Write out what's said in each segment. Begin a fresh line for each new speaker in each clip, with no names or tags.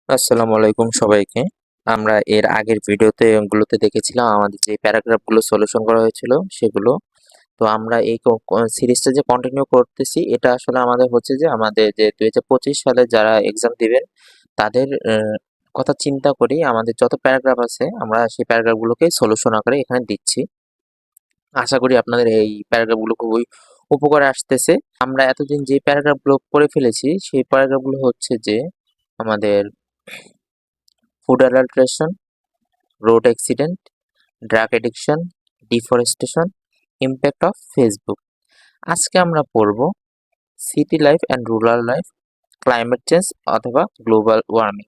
আসসালামু আলাইকুম সবাইকে। আমরা এর আগের গুলোতে দেখেছিলাম আমাদের যে প্যারাগ্রাফগুলো সলিউশন করা হয়েছিল সেগুলো। তো আমরা এই সিরিজটা যে কন্টিনিউ করতেছি এটা আসলে আমাদের হচ্ছে যে আমাদের যে 2025 সালে যারা এক্সাম দিবেন তাদের কথা চিন্তা করেই আমাদের যত প্যারাগ্রাফ আছে আমরা সেই প্যারাগ্রাফগুলোকে সলিউশন আকারে এখানে দিচ্ছি। আশা করি আপনাদের এই প্যারাগ্রাফগুলো খুবই উপকারে আসতেছে। আমরা এতদিন যে প্যারাগ্রাফগুলো পড়ে ফেলেছি সেই প্যারাগ্রাফগুলো হচ্ছে যে আমাদের food adulteration, road accident, drug addiction, deforestation, impact of Facebook. আজকে আমরা পড়ব city life and rural life, climate change অথবা গ্লোবাল ওয়ার্মিং।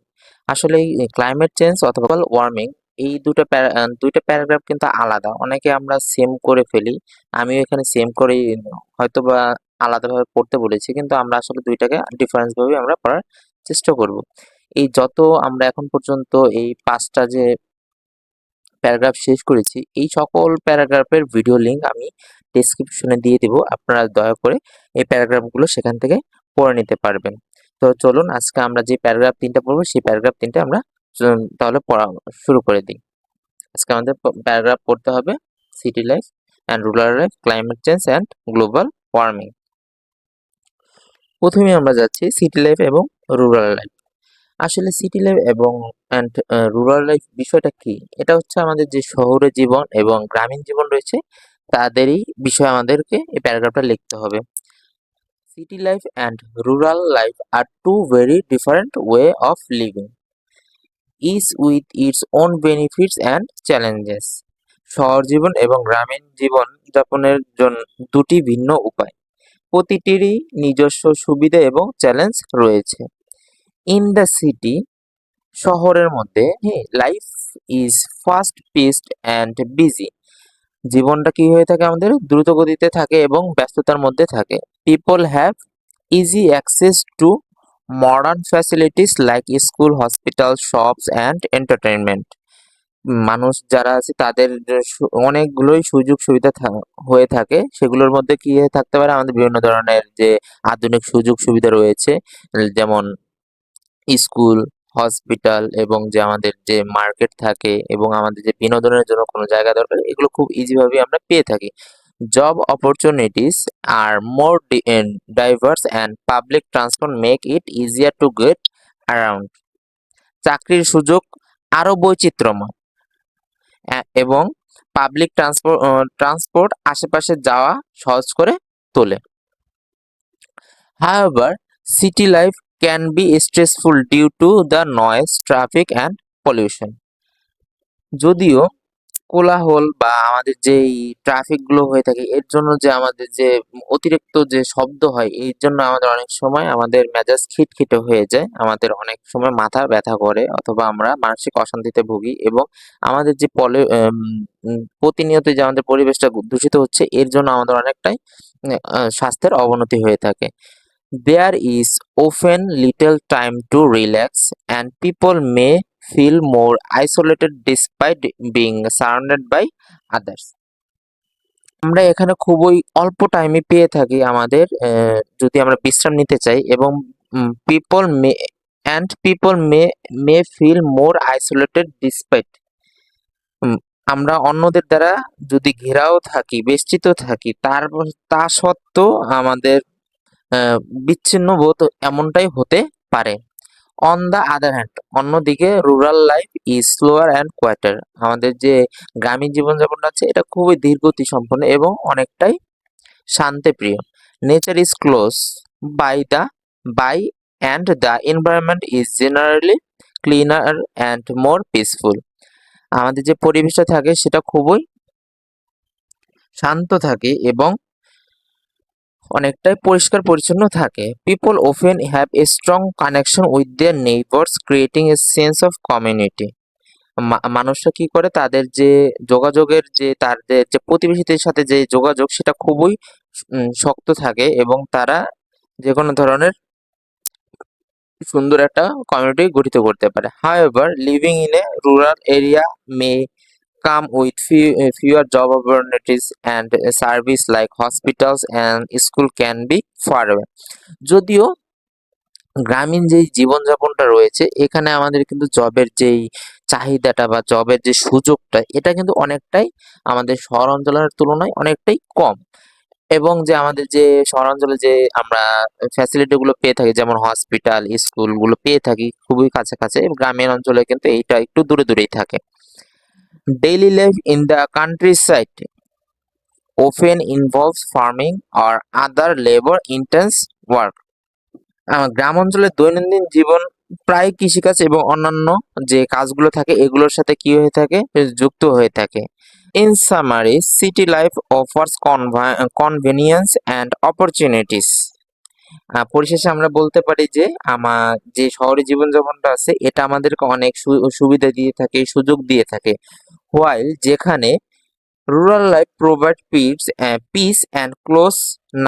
আসলে এই ক্লাইমেট চেঞ্জ অথবা গ্লোবাল ওয়ার্মিং এই দুইটা প্যারাগ্রাফ কিন্তু আলাদা। অনেকে আমরা সেম করে ফেলি। আমিও এখানে সেম করেই হয়তোবা আলাদাভাবে পড়তে বলেছি। কিন্তু আমরা আসলে দুইটাকে ডিফারেন্স ভাবে আমরা পড়ার চেষ্টা করব। এই যত আমরা এখন পর্যন্ত এই ৫ টা যে প্যারাগ্রাফ শেষ করেছি এই সকল প্যারাগ্রাফের ভিডিও লিংক আমি ডেসক্রিপশনে দিয়ে দেব। আপনারা দয়া করে এই প্যারাগ্রাফগুলো সেখান থেকে পড়ে নিতে পারবেন। তো চলুন আজকে আমরা যে প্যারাগ্রাফ ৩টা পড়বো সেই প্যারাগ্রাফ ৩টা আমরা তাহলে পড়া শুরু করে দিই। আজকে আমাদের প্যারাগ্রাফ পড়তে হবে city life and rural life, climate change and global warming. প্রথমে আমরা যাচ্ছি সিটি লাইফ এবং রুরাল লাইফ। আসলে সিটি লাইফ এবং রুরাল লাইফ বিষয়টা কি? এটা হচ্ছে আমাদের যে শহুরে জীবন এবং গ্রামীণ জীবন রয়েছে তাদেরই বিষয়ে আমাদেরকে এই প্যারাগ্রাফটা লিখতে হবে। City life and rural life are two very different way of living, each with its own benefits and challenges. শহর জীবন এবং গ্রামীণ জীবন যাপনের জন্য দুটি ভিন্ন উপায়, প্রতিটিরই নিজস্ব সুবিধা এবং চ্যালেঞ্জ রয়েছে। ইন দ্য সিটি, শহরের মধ্যে life is fast paced and busy. জীবনটা কি হয়ে থাকে আমাদের দ্রুত গতিতে থাকে এবং ব্যস্ততার মধ্যে থাকে। People have easy access to modern facilities like school, hospital, shops and entertainment. মানুষ যারা আছে তাদের অনেকগুলোই সুযোগ সুবিধা হয়ে থাকে। সেগুলোর মধ্যে কি হয়ে থাকতে পারে আমাদের বিভিন্ন ধরনের যে আধুনিক সুযোগ সুবিধা রয়েছে, যেমন স্কুল, হসপিটাল এবং যে আমাদের যে মার্কেট থাকে এবং আমাদের যে বিনোদনের জন্য কোনো জায়গা দরকার এগুলো খুব ইজি ভাবেই আমরা পেয়ে থাকি। Job opportunities are more diverse and public transport make it easier to get around. চাকরির সুযোগ আরো বৈচিত্র্যময় এবং পাবলিক ট্রান্সপোর্ট আশেপাশে যাওয়া সহজ করে তোলে। However, city life can be stressful due to the noise, traffic and pollution. যদিও কোলাহল বা আমাদের যেই ট্রাফিক গুলো হয়ে থাকে এর জন্য যে আমাদের যে অতিরিক্ত যে শব্দ হয় এর জন্য আমাদের অনেক সময় আমাদের মেজাজ খিটখিটে হয়ে যায়, আমাদের অনেক সময় মাথা ব্যথা করে অথবা আমরা মানসিক অশান্তিতে ভুগি এবং আমাদের যে প্রতিনিয়ত যে আমাদের পরিবেশটা দূষিত হচ্ছে এর জন্য আমাদের অনেকটাই স্বাস্থ্যের অবনতি হয়ে থাকে। There is often little time to relax, and people may feel more isolated despite being surrounded by others. আমরা এখানে খুবই অল্প টাইমে পেয়ে থাকি আমাদের যদি আমরা বিশ্রাম নিতে চাই এবং people may people may feel more isolated despite আমরা অন্যদের দ্বারা যদি ঘেরাও থাকি, বেষ্টিত থাকি তা সত্ত্বেও আমাদের আহ, বিচ্ছিন্ন বোধ এমনটাই হতে পারে। অন দ্য আদার হ্যান্ড, অন্যদিকে rural life is slower and quieter. আমাদের যে গ্রামীণ জীবনযাপন আছে এটা খুবই ধীরগতি সম্পন্ন এবং অনেকটাই শান্তিপ্রিয়। Nature is close by and the environment is generally cleaner and more peaceful. আমাদের যে পরিবেশটা থাকে সেটা খুবই শান্ত থাকে এবং অনেকটাই পরিষ্কার পরিচ্ছন্ন থাকে। People often have a strong connection with their neighbors, creating a sense of community. মানুষরা কি করে তাদের যে যোগাযোগের যে তাদের যে প্রতিবেশীদের সাথে যে যোগাযোগ সেটা খুবই শক্ত থাকে এবং তারা যে কোনো ধরনের সুন্দর একটা কমিউনিটি গঠিত করতে পারে। However, living in a rural area may come with fewer job opportunities and service like hospitals and school can be far away. যদিও গ্রামীণ যেই জীবনযাপনটা রয়েছে এখানে আমাদের কিন্তু জবের যেই চাহিদাটা বা জবের যে সুযোগটা এটা কিন্তু অনেকটাই আমাদের শহর অঞ্চলের তুলনায় অনেকটাই কম। এবং যে আমাদের যে শহরাঞ্চলে যে আমরা ফ্যাসিলিটি গুলো পেয়ে থাকি যেমন হসপিটাল, স্কুলগুলো পেয়ে থাকি খুবই কাছে, কাছে। গ্রামীণ অঞ্চলে কিন্তু এইটা একটু দূরে, দূরেই থাকে। Daily life in the countryside often involves farming or other labor intense work. গ্রাম অঞ্চলের দৈনন্দিন জীবন প্রায় কৃষিকাজ এবং অন্যান্য যে কাজগুলো থাকে এগুলোর সাথে কি হয়ে থাকে? যুক্ত হয়ে থাকে। In summary, city life offers convenience and opportunities. পরিশেষে আমরা বলতে পারি যে যে শহরে জীবনযাপনটা আছে এটা আমাদেরকে অনেক সুবিধা দিয়ে থাকে, সুযোগ দিয়ে থাকে। While যেখানে rural life provide piece and close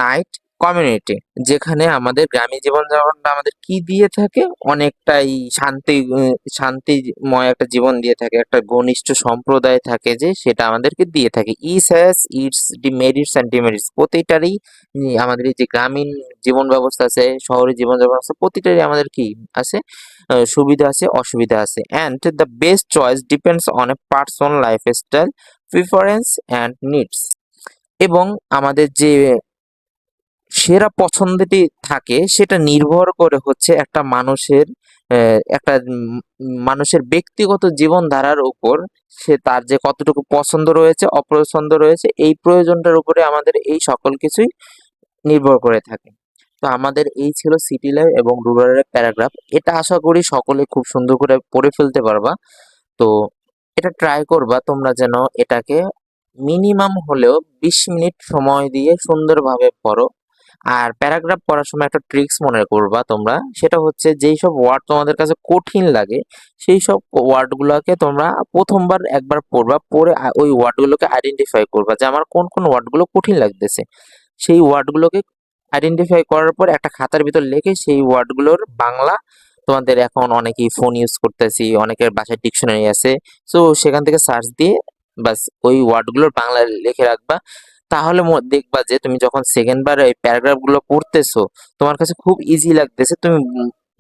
night community, যেখানে আমাদের গ্রামীণ জীবনযাপনটা আমাদের কি দিয়ে থাকে অনেকটাই শান্তিময় একটা জীবন দিয়ে থাকে, একটা ঘনিষ্ঠ সম্প্রদায় থাকে যে সেটা আমাদেরকে দিয়ে থাকে। Each has its merits and demerits, প্রতিটারই আমাদের এই যে গ্রামীণ জীবন ব্যবস্থা আছে, শহরের জীবন ব্যবস্থা প্রতিটারই আমাদের কি আছে, সুবিধা আছে, অসুবিধা আছে। And the best choice depends on a person lifestyle preference and needs. এবং আমাদের যে সেরা পছন্দটি থাকে সেটা নির্ভর করে হচ্ছে একটা মানুষের ব্যক্তিগত জীবনধারার উপর, সে তার যে কতটুকু পছন্দ রয়েছে অপছন্দ রয়েছে এই প্রয়োজনটার উপরে আমাদের এই সকল কিছুই নির্ভর করে থাকে। তো আমাদের এই ছিল সিটি লাইফ এবং রুরালের প্যারাগ্রাফ। এটা আশা করি সকলে খুব সুন্দর করে পড়ে ফেলতে পারবা। তো এটা ট্রাই করবা তোমরা যেন এটাকে মিনিমাম হলেও ২০ মিনিট সময় দিয়ে সুন্দরভাবে পড়ো। আর প্যারাগ্রাফ পড়ার সময় একটা ট্রিক্স মনে করবা তোমরা, সেটা হচ্ছে যেই সব ওয়ার্ড তোমাদের কাছে কঠিন লাগে সেই সব ওয়ার্ডগুলোকে তোমরা প্রথমবার একবার পড়বা, পড়ে ওই ওয়ার্ডগুলোকে আইডেন্টিফাই করবা যে আমার কোন কোন ওয়ার্ডগুলো কঠিন লাগতেছে। সেই ওয়ার্ডগুলোকে আইডেন্টিফাই করার পর একটা খাতার ভিতর লিখে সেই ওয়ার্ডগুলোর বাংলা, তোমাদের এখন অনেকেই ফোন ইউজ করতেছি, অনেকের বাসায় ডিকশনারি আছে, সো সেখান থেকে সার্চ দিয়ে বাস ওই ওয়ার্ডগুলোর বাংলা লিখে রাখবা। তাহলে দেখবা যে তুমি যখন সেকেন্ড বার এই প্যারাগ্রাফ গুলো পড়তেছো তোমার কাছে খুব ইজি লাগতেছে, তুমি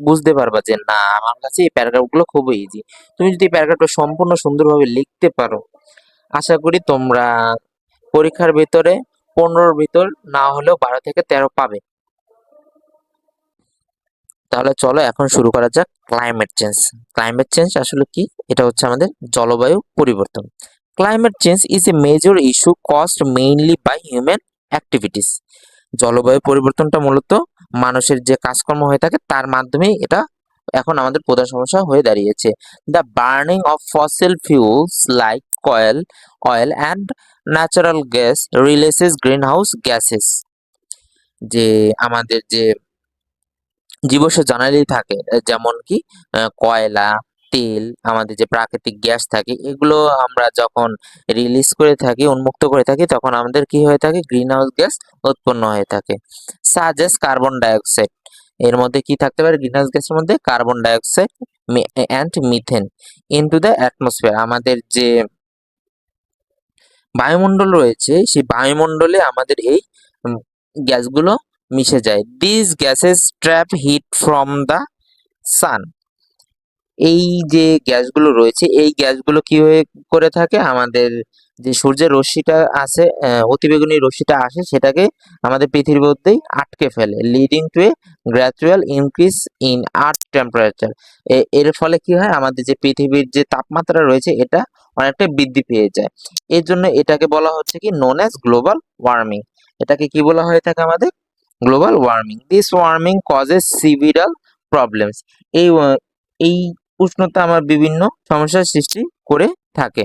বুঝতে পারবা যে না আমার কাছে এই প্যারাগ্রাফ গুলো খুবই ইজি। তুমি যদি এই প্যারাগ্রাফটা সম্পূর্ণ সুন্দরভাবে লিখতে পারো আশা করি তোমরা পরীক্ষার ভিতরে 15-র ভিতর না হলেও 12 থেকে 13 পাবে। তাহলে চলো এখন শুরু করা যাক ক্লাইমেট চেঞ্জ। ক্লাইমেট চেঞ্জ আসলে কি? এটা হচ্ছে আমাদের জলবায়ু পরিবর্তন। Climate change is a major issue caused mainly by human activities. জলবায়ু পরিবর্তনটা মূলত মানুষের যে কাজকর্ম হয়ে থাকে তার মাধ্যমেই এটা এখন আমাদের প্রধান সমস্যা হয়ে দাঁড়িয়েছে। The burning of fossil fuels like oil and natural gas releases greenhouse gases. যে আমাদের যে জীবাশ্ম জ্বালানি থাকে যেমন কি কয়লা, তেল, আমাদের যে প্রাকৃতিক গ্যাস থাকে এগুলো আমরা যখন রিলিজ করে থাকি, উন্মুক্ত করে থাকি তখন আমাদের কি হয়ে থাকে? গ্রিন হাউস গ্যাস উৎপন্ন হয়ে থাকে। সাজেস কার্বন ডাইঅক্সাইড, এর মধ্যে কি থাকতে পারে? গ্রিন হাউস গ্যাসের মধ্যে carbon dioxide and methane into the atmosphere. আমাদের যে বায়ুমণ্ডল রয়েছে সেই বায়ুমণ্ডলে আমাদের এই গ্যাসগুলো মিশে যায়। This gases trap heat from the sun. এই যে গ্যাসগুলো রয়েছে এই গ্যাসগুলো কি হয়ে করে থাকে? আমাদের যে সূর্যের রশ্মিটা আছে, অতিবেগুনি রশ্মিটা আসে সেটাকে আমাদের পৃথিবীর মধ্যেই আটকে ফেলে, leading to A gradual increase in earth temperature. এর ফলে কি হয়? আমাদের যে পৃথিবীর যে তাপমাত্রা রয়েছে এটা অনেকটা বৃদ্ধি পেয়ে যায়। এর জন্য এটাকে বলা হচ্ছে কি নোন অ্যাজ গ্লোবাল ওয়ার্মিং। এটাকে কি বলা হয়ে থাকে আমাদের? Global warming. This warming causes several problems. এই এই উষ্ণতা আমার বিভিন্ন সমস্যার সৃষ্টি করে থাকে।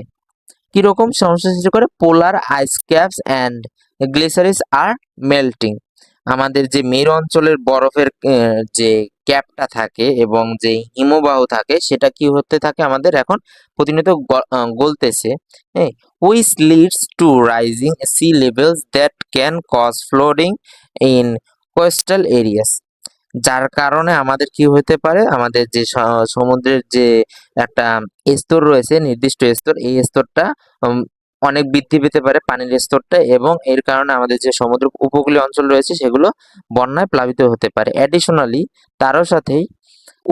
কিরকম সমস্যার সৃষ্টি করে? Polar ice caps and glaciers are melting. আমাদের যে মেরু অঞ্চলের বরফের যে ক্যাপটা থাকে এবং যে হিমবাহ থাকে সেটা কি হতে থাকে আমাদের এখন প্রতিনিয়ত গলতেছে, হ্যাঁ, which leads to rising sea levels that can cause flooding in coastal areas. যার কারণে আমাদের কি হতে পারে? আমাদের যে সমুদ্রের যে একটা স্তর রয়েছে, নির্দিষ্ট স্তর, এই স্তরটা অনেক বৃদ্ধি পেতে পারে পানির স্তরটা, এবং এর কারণে আমাদের যে সমুদ্র উপকূলীয় অঞ্চল রয়েছে সেগুলো বন্যায় প্লাবিত হতে পারে। অ্যাডিশনালি, তারও সাথেই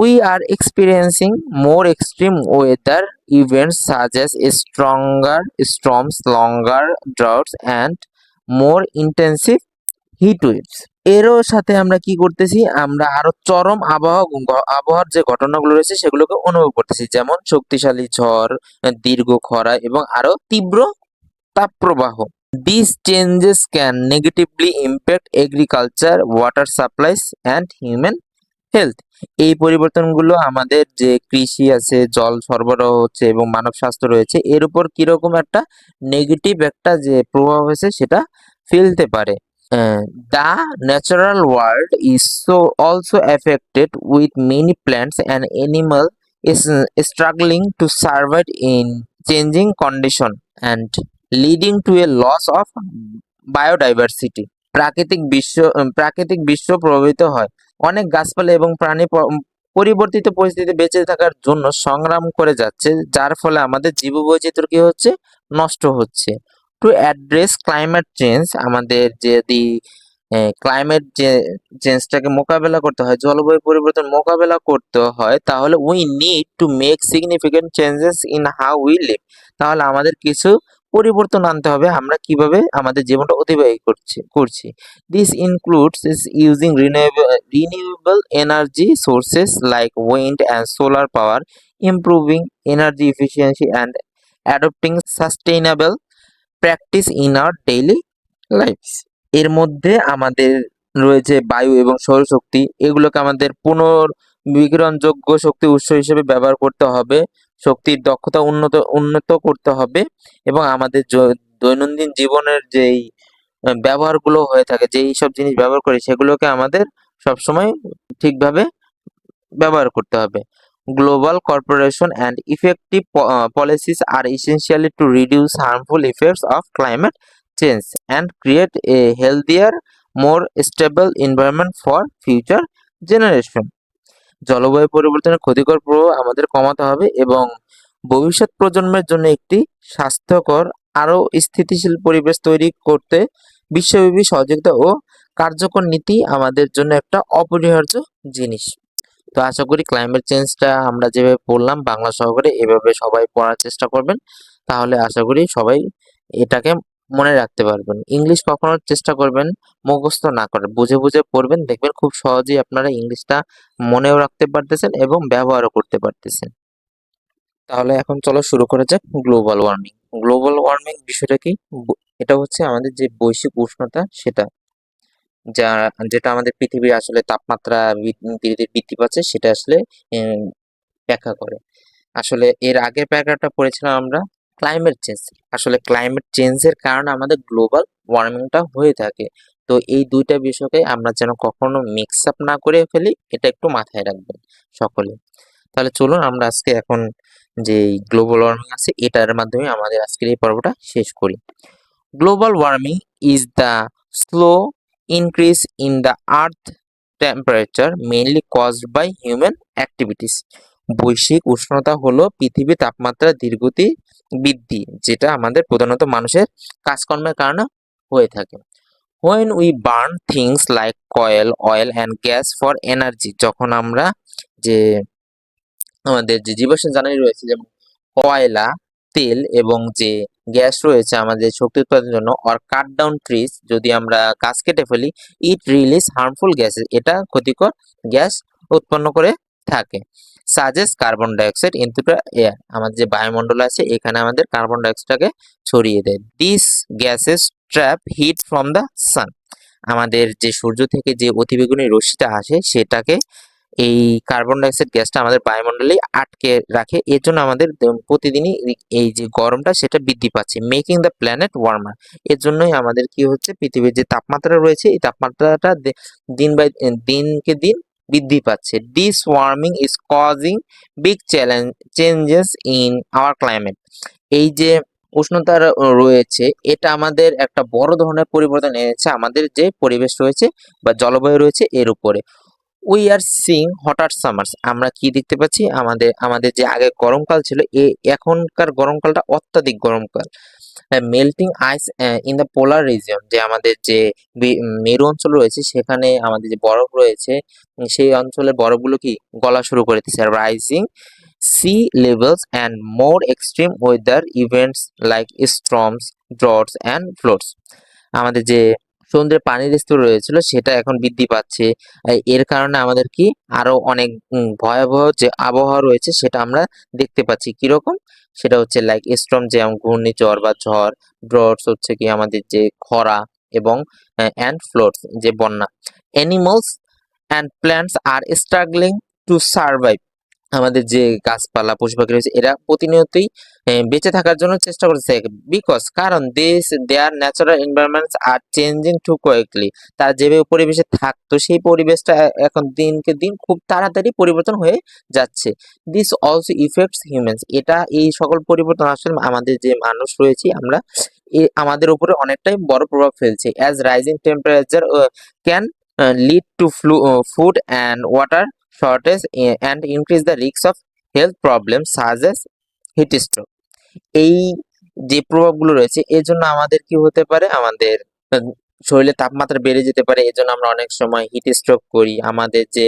we are experiencing more extreme weather events such as stronger storms, longer droughts, and more intensive heat waves. এরও সাথে আমরা কি করতেছি, আমরা আরো চরম আবহাওয়ার যে ঘটনাগুলো রয়েছে সেগুলোকে অনুভব করতেছি, যেমন শক্তিশালী ঝড়, দীর্ঘ খরা এবং আরো তীব্র তাপপ্রবাহ। These changes can negatively impact agriculture, water supplies, and human health. এই পরিবর্তনগুলো আমাদের যে কৃষি আছে, জল সরবরাহ হচ্ছে এবং মানব স্বাস্থ্য রয়েছে, এর উপর কিরকম একটা নেগেটিভ একটা যে প্রভাব হয়েছে সেটা ফেলতে পারে। The natural world is also affected, with many plants and animals is struggling to survive in changing condition and leading to a loss of biodiversity. প্রাকৃতিক বিশ্ব প্রভাবিত হয়। অনেক গাছপালা এবং প্রাণী পরিবর্তিত পরিস্থিতিতে বেঁচে থাকার জন্য সংগ্রাম করে যাচ্ছে, যার ফলে আমাদের জীববৈচিত্র্য কি হচ্ছে, নষ্ট হচ্ছে। টু অ্যাড্রেস ক্লাইমেট চেঞ্জ, আমাদের যদি ক্লাইমেট চেঞ্জটাকে মোকাবেলা করতে হয়, জলবায়ু পরিবর্তন মোকাবেলা করতে হয়, তাহলে we need to make significant changes in how we live. তাহলে আমাদের কিছু পরিবর্তন আনতে হবে আমরা কিভাবে আমাদের জীবনটা অতিবাহিত করছি। This includes using renewable energy sources like wind and solar power, improving energy efficiency, and adopting sustainable practice in our daily lives. এর মধ্যে আমাদের রয়েছে বায়ু এবং সৌরশক্তি, এগুলোকে আমাদের পুনর্বিকিরণযোগ্য শক্তি উৎস হিসেবে ব্যবহার করতে হবে। শক্তির দক্ষতা উন্নত করতে হবে এবং আমাদের দৈনন্দিন জীবনের যেই ব্যবহারগুলো হয়ে থাকে, যেই সব জিনিস ব্যবহার করি সেগুলোকে আমাদের সবসময় ঠিকভাবে ব্যবহার করতে হবে। Global cooperation and effective policies are essential to reduce harmful effects of climate change and create a healthier, more stable environment for future generation. জলবায়ু পরিবর্তনের ক্ষতিকর প্রভাব আমাদের কমাতে হবে এবং ভবিষ্যৎ প্রজন্মের জন্য একটি স্বাস্থ্যকর, আরও স্থিতিশীল পরিবেশ তৈরি করতে বিশ্বব্যাপী সহযোগিতা ও কার্যকর নীতি আমাদের জন্য একটা অপরিহার্য জিনিস। তো আশা করি ক্লাইমেট চেঞ্জটা আমরা যেভাবে পড়লাম বাংলা সহকারে, এভাবে সবাই পড়ার চেষ্টা করবেন, তাহলে আশা করি সবাই এটাকে মনে রাখতে পারবেন। ইংলিশ কখনো চেষ্টা করবেন মুখস্থ না করে, বুঝে বুঝে পড়বেন, দেখবেন খুব সহজেই আপনারা ইংলিশটা মনেও রাখতে পারতেছেন এবং ব্যবহারও করতে পারতেছেন। তাহলে এখন চলো শুরু করা যাক গ্লোবাল ওয়ার্মিং। গ্লোবাল ওয়ার্মিং বিষয়টা কি? এটা হচ্ছে আমাদের যে বৈশ্বিক উষ্ণতা সেটা, যেটা আমাদের পৃথিবীর আসলে তাপমাত্রা ধীরে ধীরে বৃদ্ধি পাচ্ছে সেটা আসলে ব্যাখ্যা করে। আসলে এর আগের প্যারাগ্রাফটা পড়েছিলাম আমরা ক্লাইমেট চেঞ্জ। আসলে ক্লাইমেট চেঞ্জের কারণে আমাদের গ্লোবাল ওয়ার্মিংটা হয়ে থাকে। তো এই দুইটা বিষয়কে আমরা যেন কখনো মিক্স আপ না করে ফেলি, এটা একটু মাথায় রাখবেন সকলে। তাহলে চলুন আমরা আজকে এখন যে গ্লোবাল ওয়ার্মিং আছে এটার মাধ্যমে আমাদের আজকের এই পর্বটা শেষ করি। Global warming is the slow increase in the earth temperature mainly caused by human activities. বৈশ্বিক উষ্ণতা হলো পৃথিবীর তাপমাত্রা ধীরগতি বৃদ্ধি, যেটা আমাদের প্রধানত মানুষের কাজকর্মের কারণে হয়ে থাকে। When we burn things like coal, oil and gas for energy, যখন আমরা যে আমাদের যে জীবাশ্ম জ্বালানি রয়েছে যেমন কয়লা, তেল এবং যে গ্যাস রয়েছে আমাদের শক্তি উৎপাদনের জন্য, অর কাট ডাউন ট্রিজ, যদি আমরা গাছ কেটে ফেলি, ইট রিলিজ হার্মফুল গ্যাসেস, এটা ক্ষতিকর গ্যাস উৎপন্ন করে থাকে। Such as carbon dioxide into the air, আমাদের যে বায়ুমণ্ডল আছে এখানে আমাদের কার্বন ডাইঅক্সাইডটাকে ছড়িয়ে দেয়। This gases trap heat from the sun, আমাদের যে সূর্য থেকে যে অতিবেগুনি রশ্মিটা আসে সেটাকে এই কার্বন ডাইঅক্সাইড গ্যাসটা আমাদের বায়ুমণ্ডলে আটকে রাখে। এর জন্য আমাদের প্রতিদিনই এই যে গরমটা সেটা বৃদ্ধি পাচ্ছে, মেকিং দ্য প্ল্যানেট ওয়ার্মার। এর জন্যই আমাদের কি হচ্ছে, পৃথিবীর যে তাপমাত্রা রয়েছে এই তাপমাত্রাটা দিনকে দিন বৃদ্ধি পাচ্ছে। This warming is causing big changes in our climate, এই যে উষ্ণতা রয়েছে এটা আমাদের একটা বড় ধরনের পরিবর্তন এনেছে আমাদের যে পরিবেশ রয়েছে বা জলবায়ু রয়েছে এর উপরে। উই আর সিং হটার সামার্স, আমরা কি দেখতে পাচ্ছি, আমাদের যে আগে গরমকাল ছিল এখনকার গরমকালটা অত্যাধিক গরমকাল। Melting ice in the polar region, যে আমাদের যে মেরু অঞ্চল রয়েছে সেখানে আমাদের যে বরফ রয়েছে সেই অঞ্চলের বরফগুলো কি গলা শুরু করে দিচ্ছে। Rising sea levels and more extreme weather events like storms, droughts and floods. আমাদের যে সমুদ্রের পানির স্তর রয়েছিল সেটা এখন বৃদ্ধি পাচ্ছে। এর কারণে আমাদের কি আরো অনেক ভয়াবহ যে আবহাওয়া রয়েছে সেটা আমরা দেখতে পাচ্ছি। কিরকম? সেটা হচ্ছে লাইক স্টর্ম, যেমন ঘূর্ণিঝড় বা ঝড়, ড্রটস হচ্ছে কি আমাদের যে খরা, এবং অ্যান্ড ফ্লোডস যে বন্যা। Animals and plants R struggling to survive. আমাদের যে গাছপালা পশু পাখি রয়েছে এরা প্রতিনিয়তই বেঁচে থাকার জন্য চেষ্টা করছে, বিকজ কারণ their natural environments are changing too quickly. তারা যেভাবে পরিবেশে থাকতো সেই পরিবেশটা এখন দিনকে দিন খুব তাড়াতাড়ি পরিবর্তন হয়ে যাচ্ছে। This also effects humans. এটা এই সকল পরিবর্তন আসলে আমাদের যে মানুষ রয়েছি আমরা আমাদের উপরে অনেকটাই বড় প্রভাব ফেলছে। As rising temperature can lead to food and water shortage and increase the risk of health problems such as heat stroke. এই যে প্রভাবগুলো রয়েছে এর জন্য আমাদের কি হতে পারে, আমাদের শরীরে তাপমাত্রা বেড়ে যেতে পারে। এজন্য আমরা অনেক সময় হিট স্ট্রোক করি। আমাদের যে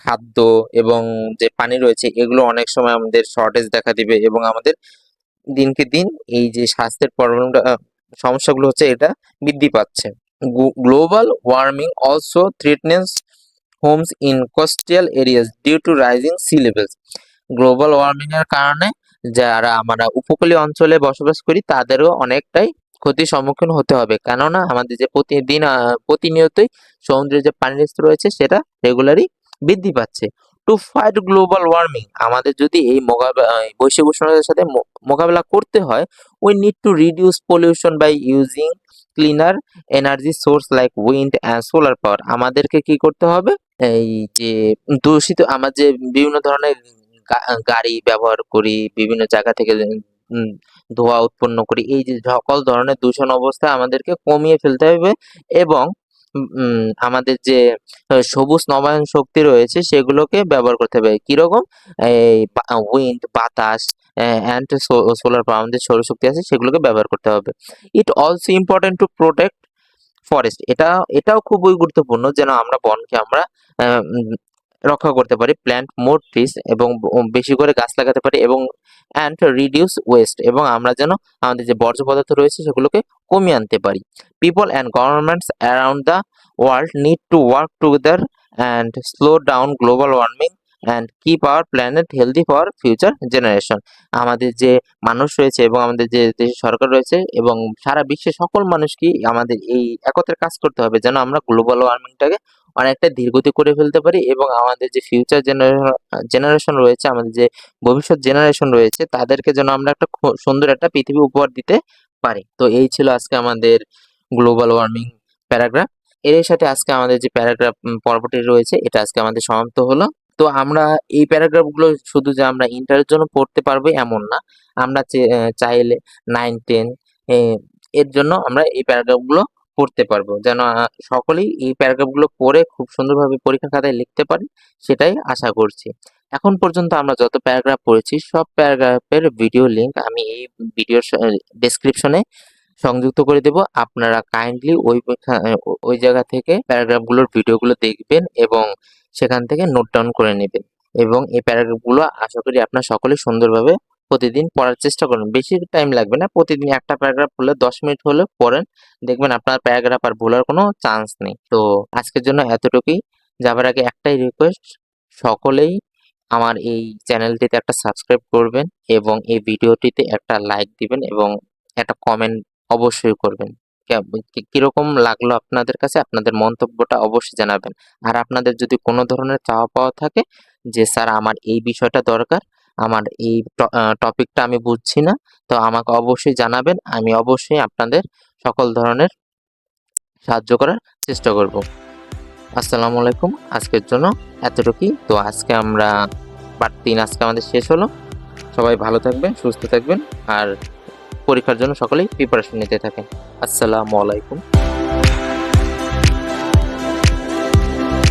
খাদ্য এবং যে পানি রয়েছে এগুলো অনেক সময় আমাদের শর্টেজ দেখা দিবে, এবং আমাদের দিনকে দিন এই যে স্বাস্থ্যের প্রবলেমটা সমস্যাগুলো হচ্ছে এটা বৃদ্ধি পাচ্ছে। Global warming also threatens homes in coastal areas due to rising sea levels. Global warming এর কারণে যারা আমরা উপকূলীয় অঞ্চলে বসবাস করি তাদেরও অনেকটাই ক্ষতির সম্মুখীন হতে হবে, কেননা আমাদের যে প্রতিনিয়তই সমুদ্রের যে পানির স্তর রয়েছে সেটা রেগুলারই বৃদ্ধি পাচ্ছে। টু ফাইট গ্লোবাল ওয়ার্মিং, আমাদের যদি এই বৈশ্বিক উষ্ণতার সাথে মোকাবেলা করতে হয়, we need to reduce pollution by using cleaner energy source like wind and solar power. আমাদেরকে কি করতে হবে, এই যে দূষিত আমার যে বিভিন্ন ধরনের গাড়ি ব্যবহার করি, বিভিন্ন জায়গা থেকে ধোঁয়া উৎপন্ন করি, এই যে সকল ধরনের দূষণ অবস্থা আমাদেরকে কমিয়ে ফেলতে হবে, এবং আমাদের যে সবুজ নবায়ন শক্তি রয়েছে সেগুলোকে ব্যবহার করতে হবে। কিরকম? এই উইন্ড, বাতাস অ্যান্ড সোলার পাওয়ার, আমাদের সৌরশক্তি আছে সেগুলোকে ব্যবহার করতে হবে। It also important to protect forest. এটাও খুবই গুরুত্বপূর্ণ যেন আমরা বনকে আমরা রক্ষা করতে পারি। প্ল্যান্ট মোর ট্রিজ, এবং বেশি করে গাছ লাগাতে পারি, এবং অ্যান্ড রিডিউস ওয়েস্ট, এবং আমরা যেন আমাদের যে বর্জ্য পদার্থ রয়েছে সেগুলোকে কমিয়ে আনতে পারি। People and governments around the world need to work together and slow down global warming and keep our planet healthy for future generation. আমাদের যে মানুষ রয়েছে এবং আমাদের যে দেশের সরকার রয়েছে এবং সারা বিশ্বের সকল মানুষকে আমাদের এই একত্রে কাজ করতে হবে যেন আমরা গ্লোবাল ওয়ার্মিংটাকে অনেকটা ধীরগতি করে ফেলতে পারি, এবং আমাদের যে ফিউচার জেনারেশন রয়েছে, আমাদের যে ভবিষ্যৎ জেনারেশন রয়েছে তাদেরকে যেন আমরা একটা সুন্দর একটা পৃথিবী উপহার দিতে পারি। তো এই ছিল আজকে আমাদের গ্লোবাল ওয়ার্মিং প্যারাগ্রাফ। এর সাথে আজকে আমাদের যে প্যারাগ্রাফ পর্বটি রয়েছে এটা আজকে আমাদের সমাপ্ত হলো। তো আমরা এই প্যারাগ্রাফ গুলো শুধু যে আমরা ইন্টারের জন্য পড়তে পারবো এমন না, আমরা চাইলে 9, 10 এর জন্য আমরা এই প্যারাগ্রাফ গুলো পড়তে পারবো, যেন সকলেই এই প্যারাগ্রাফ গুলো পড়ে খুব সুন্দরভাবে পরীক্ষার খাতায় লিখতে পারি, সেটাই আশা করছি। এখন পর্যন্ত আমরা যত প্যারাগ্রাফ পড়েছি সব প্যারাগ্রাফের ভিডিও লিংক আমি এই ভিডিওর ডেসক্রিপশনে সংযুক্ত করে দেব। আপনারা কাইন্ডলি ওই জায়গা থেকে প্যারাগ্রাফ গুলোর ভিডিও গুলো দেখবেন এবং সেখান থেকে নোট ডাউন করে নেবেন, এবং এই প্যারাগ্রাফ গুলো আশা করি আপনারা সকলে সুন্দরভাবে প্রতিদিন পড়ার চেষ্টা করুন। বেশি টাইম লাগবে না, প্রতিদিন একটা প্যারাগ্রাফ পড়লে 10 মিনিট হলে পড়েন, দেখবেন আপনার প্যারাগ্রাফ আর ভুলার কোনো চান্স নেই। তো আজকের জন্য এতটুকুই। যাবার আগে একটাই রিকোয়েস্ট, সকলেই আমার এই চ্যানেলটিতে একটা সাবস্ক্রাইব করবেন এবং এই ভিডিওটিতে একটা লাইক দিবেন এবং একটা কমেন্ট অবশ্যই করবেন। কিরকম লাগলো আপনাদের কাছে, আপনাদের মন্তব্যটা অবশ্যই জানাবেন। আর আপনাদের যদি কোনো ধরনের চাওয়া পাওয়া থাকে যে স্যার আমার এই বিষয়টা দরকার, আমার এই টপিকটা আমি বুঝছি না, তো আমাকে অবশ্যই জানাবেন। আমি অবশ্যই আপনাদের সকল ধরনের সাহায্য করার চেষ্টা করব। আসসালামু আলাইকুম। আজকের জন্য এতটুকুই। তো আজকে আমরা পার্ট 3 আজকে আমাদের শেষ হলো। সবাই ভালো থাকবেন, সুস্থ থাকবেন, আর পরীক্ষার জন্য সকলেই প্রিপারেশন নিতে থাকেন। আসসালামু আলাইকুম।